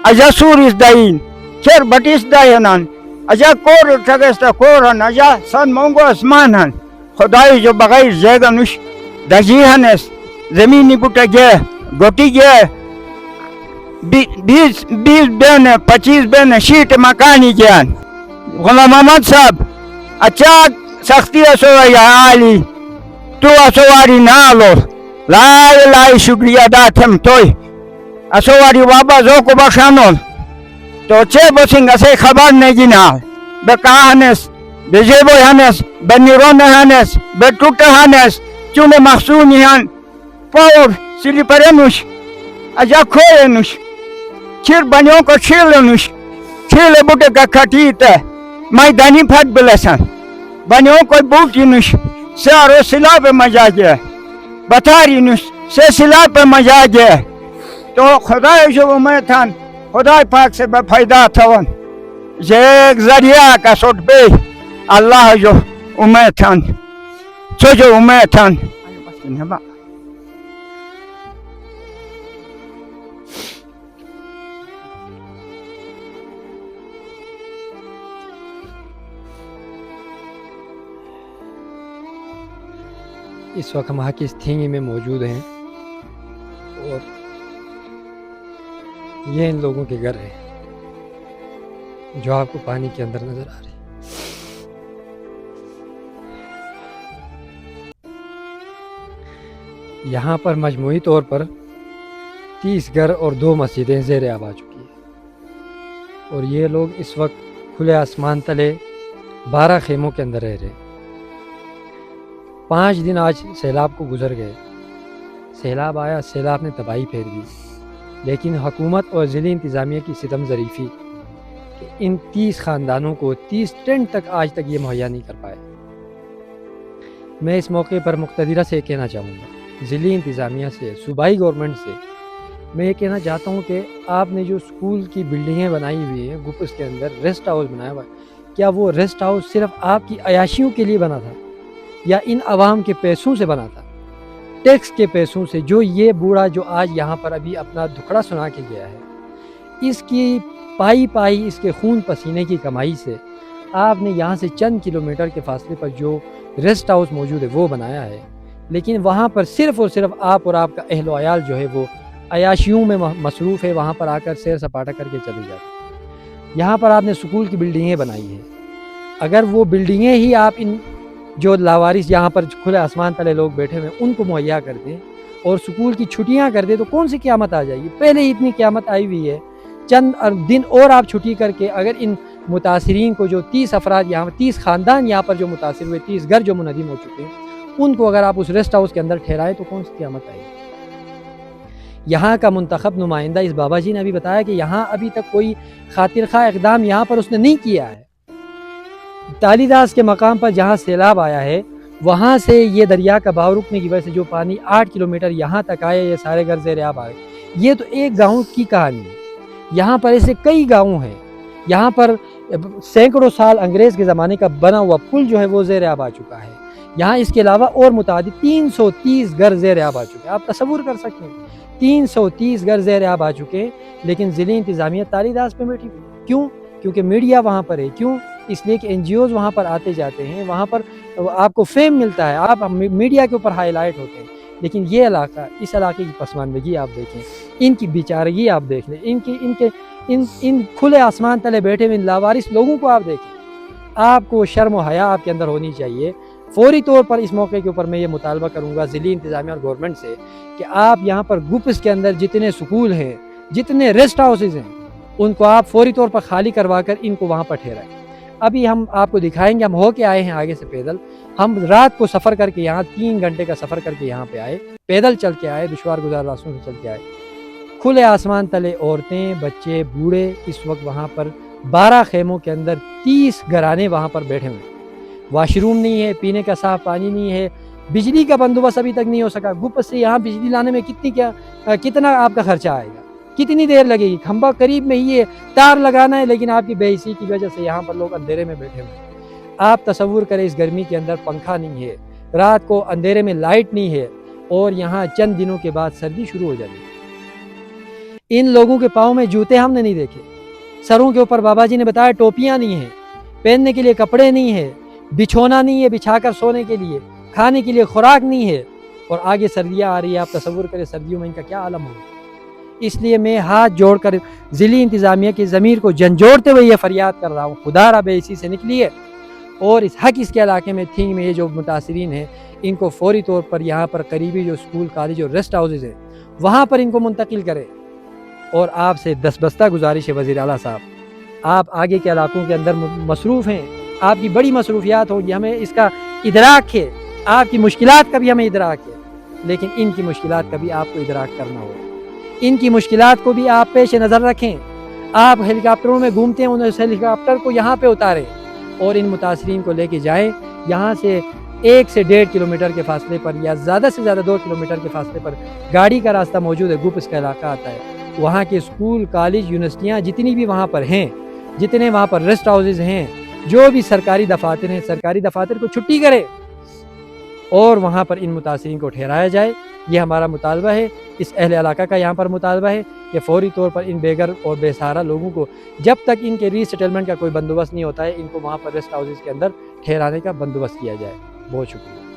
aja suris dain cer batis dayanan aja kor tagasta koran aja san mongo asmanan खुदाई जो बगैर जगह नुश दजीहनस जमीनी बुटगे गोटिगे 20 बेन 25 बेन शीट मकानी जान गुलाम मोहम्मद साहब अच्छा सख्ती असो या आली तो असोवारी नालो लाई लाई शुक्रिया दाथम तोय असोवारी बाबा जो को बखानो तो चे बसिंग से खबर नहीं जिना बेकाहनस Bezebo hanes, benirone hanes, betuta hanes, tune mahsuni han, power siliparenush, aja koyenush, chir banyon ko chilenush, chile bute kakatite, maydani fat bilesan, banyon ko butinush, se aro silape majaje, batarinush, se silape majaje, to खुदाई जो उम्मीद थान, खुदाई पाक से बेफायदा थावन, ये एक जरिया का सोट पे Allah जो उम्मीद थान सो जो उम्मीद थान इस वक्त हम की स्थींगी में मौजूद हैं और ये इन लोगों के घर है जो आपको पानी के अंदर नजर आ रही है। यहाँ पर मजमूई तौर पर 30 घर और 2 मस्जिदें ज़ेर आब आ चुकी हैं और ये लोग इस वक्त खुले आसमान तले 12 खेमों के अंदर रह रहे। 5 दिन आज सैलाब को गुजर गए। सैलाब आया, सैलाब ने तबाही फेर दी, लेकिन हुकूमत और ज़िली इंतज़ामिया की सितम ज़रीफ़ी कि इन 30 ख़ानदानों को 30 टेंट तक आज तक ये मुहैया नहीं कर पाए। मैं इस मौके पर मुक़्तदीरा से कहना चाहूँगा, ज़िली इंतज़ामिया से, सूबाई गवर्नमेंट से मैं ये कहना चाहता हूँ कि आपने जो स्कूल की बिल्डिंगें बनाई हुई हैं गुप्स के अंदर, रेस्ट हाउस बनाया हुआ है, क्या वो रेस्ट हाउस सिर्फ आपकी अयाशियों के लिए बना था या इन आवाम के पैसों से बना था, टैक्स के पैसों से? जो ये बूढ़ा जो आज यहाँ पर अभी अपना दुखड़ा सुना के गया है, इसकी पाई इसके खून पसीने की कमाई से आपने यहाँ से चंद किलोमीटर के फासले पर जो रेस्ट हाउस मौजूद है वो बनाया है, लेकिन वहाँ पर सिर्फ़ और सिर्फ आप और आपका अहलो अयाल जो है वो अयाशियों में मसरूफ़ है, वहाँ पर आकर सैर सपाटा करके चले जाते। यहाँ पर आपने स्कूल की बिल्डिंगें बनाई हैं, अगर वो बिल्डिंगें ही आप इन जो लावारिस यहाँ पर खुले आसमान तले लोग बैठे हुए उनको मुहैया कर दें और स्कूल की छुट्टियाँ कर दें तो कौन सी क़यामत आ जाएगी? पहले ही इतनी क़यामत आई हुई है, चंद दिन और आप छुट्टी करके अगर इन मुतासिरीन को जो 30 अफराद यहाँ 30 ख़ानदान यहाँ पर जो मुतासिर हुए, 30 घर जो मुनहदिम हो चुके हैं, उनको अगर आप उस रेस्ट हाउस के अंदर ठहराएं तो कौन सी क़यामत आएगी? यहाँ का मुंतखब नुमाइंदा इस बाबा जी ने अभी बताया कि यहाँ अभी तक कोई खातिर खा इक़दाम यहाँ पर उसने नहीं किया है। तालीदास के मकाम पर जहाँ सैलाब आया है वहाँ से ये दरिया का बहाव रुकने की वजह से जो पानी 8 किलोमीटर यहाँ तक आए, ये सारे घर ज़ेर आब आए। ये तो एक गाँव की कहानी है, यहाँ पर ऐसे कई गाँव हैं। यहाँ पर सैकड़ों साल अंग्रेज़ के ज़माने का बना हुआ पुल जो है वो ज़ेर आब आ चुका है। यहाँ इसके अलावा और मुतादिद 330 घर ज़ेर आब आ चुके हैं। आप तसव्वुर कर सकते हैं 330 घर ज़ेर आब आ चुके हैं, लेकिन ज़िली इंतज़ामिया तालीदास पे बैठी हुई। क्यों? क्योंकि मीडिया वहाँ पर है। क्यों? इसलिए कि NGOs वहाँ पर आते जाते हैं, वहाँ पर आपको फेम मिलता है, आप मीडिया के ऊपर हाईलाइट होते हैं। लेकिन ये इलाका, इस इलाके की पसमानदगी आप देखें, इनकी बेचारगी आप देख लें, इन खुले आसमान तले बैठे हुए इन लावारिस लोगों को आप देखें। आपको शर्म व हया आपके अंदर होनी चाहिए। फौरी तौर पर इस मौके के ऊपर मैं ये मुतालबा करूँगा ज़िली इंतज़ामिया और गवर्नमेंट से कि आप यहाँ पर गुप्स के अंदर जितने स्कूल हैं, जितने रेस्ट हाउसेज हैं, उनको आप फौरी तौर पर खाली करवा कर इनको वहाँ पर ठहराएं। अभी हम आपको दिखाएंगे, हम होके आए हैं आगे से पैदल। हम रात को सफ़र करके यहाँ 3 घंटे का सफ़र करके यहाँ पे आए, पैदल चल के आए, दुश्वार गुजार रास्तों से चल के आए। खुले आसमान तले औरतें, बच्चे, बूढ़े इस वक्त वहाँ पर 12 खेमों के अंदर 30 घराने वहाँ पर बैठे हुए। वाशरूम नहीं है, पीने का साफ पानी नहीं है, बिजली का बंदोबस्त अभी तक नहीं हो सका। गुप्स से यहाँ बिजली लाने में कितना आपका खर्चा आएगा, कितनी देर लगेगी? खंबा करीब में ही है, तार लगाना है, लेकिन आपकी बेहिसी की वजह से यहाँ पर लोग अंधेरे में बैठे हुए हैं। आप तसव्वुर करें, इस गर्मी के अंदर पंखा नहीं है, रात को अंधेरे में लाइट नहीं है और यहाँ चंद दिनों के बाद सर्दी शुरू हो जाएगी। इन लोगों के पाँव में जूते हमने नहीं देखे, सरों के ऊपर बाबा जी ने बताया टोपियाँ नहीं हैं, पहनने के लिए कपड़े नहीं है, बिछोना नहीं है बिछाकर सोने के लिए, खाने के लिए खुराक नहीं है, और आगे सर्दियाँ आ रही है, आप तसव्वुर करें सर्दियों में इनका क्या आलम होगा। इसलिए मैं हाथ जोड़कर ज़िली इंतज़ामिया की ज़मीर को झंझोड़ते हुए ये फरियाद कर रहा हूँ, खुदा रब इसी से निकलिए और इस हक इसके इलाके में थिंग में ये जो मुतासरीन हैं इनको फौरी तौर पर यहाँ पर करीबी जो स्कूल कॉलेज और रेस्ट हाउसेज हैं वहाँ पर इनको मुंतकिल करें। और आपसे दस्तबस्ता गुजारिश है वज़ीर आला साहब, आप आगे के इलाकों के अंदर मसरूफ़ हैं, आपकी बड़ी मसरूफियात होगी, हमें इसका इदराक है, आपकी मुश्किलात का भी हमें इदराक है, लेकिन इनकी मुश्किलात का भी आपको इदराक करना होगा। इनकी मुश्किलात को भी आप पेश नज़र रखें। आप हेलीकॉप्टरों में घूमते हैं, उन हेलीकॉप्टर को यहाँ पे उतारें और इन मुतासरीन को लेके जाएं। यहाँ से 1 से 1.5 किलोमीटर के फासले पर या ज़्यादा से ज़्यादा 2 किलोमीटर के फासले पर गाड़ी का रास्ता मौजूद है, गुप इसका इलाका आता है। वहाँ के स्कूल कॉलेज यूनिवर्सिटियाँ जितनी भी वहाँ पर हैं, जितने वहाँ पर रेस्ट हाउसेज हैं, जो भी सरकारी दफातर हैं, सरकारी दफातर को छुट्टी करें और वहाँ पर इन मुतासरीन को ठहराया जाए। ये हमारा मुतालबा है, इस अहले इलाका का यहाँ पर मुतालबा है कि फौरी तौर पर इन बेघर और बेसहारा लोगों को जब तक इनके रीसेटलमेंट का कोई बंदोबस्त नहीं होता है, इनको वहाँ पर रेस्ट हाउसेज के अंदर ठहराने का बंदोबस्त किया जाए। बहुत शुक्रिया।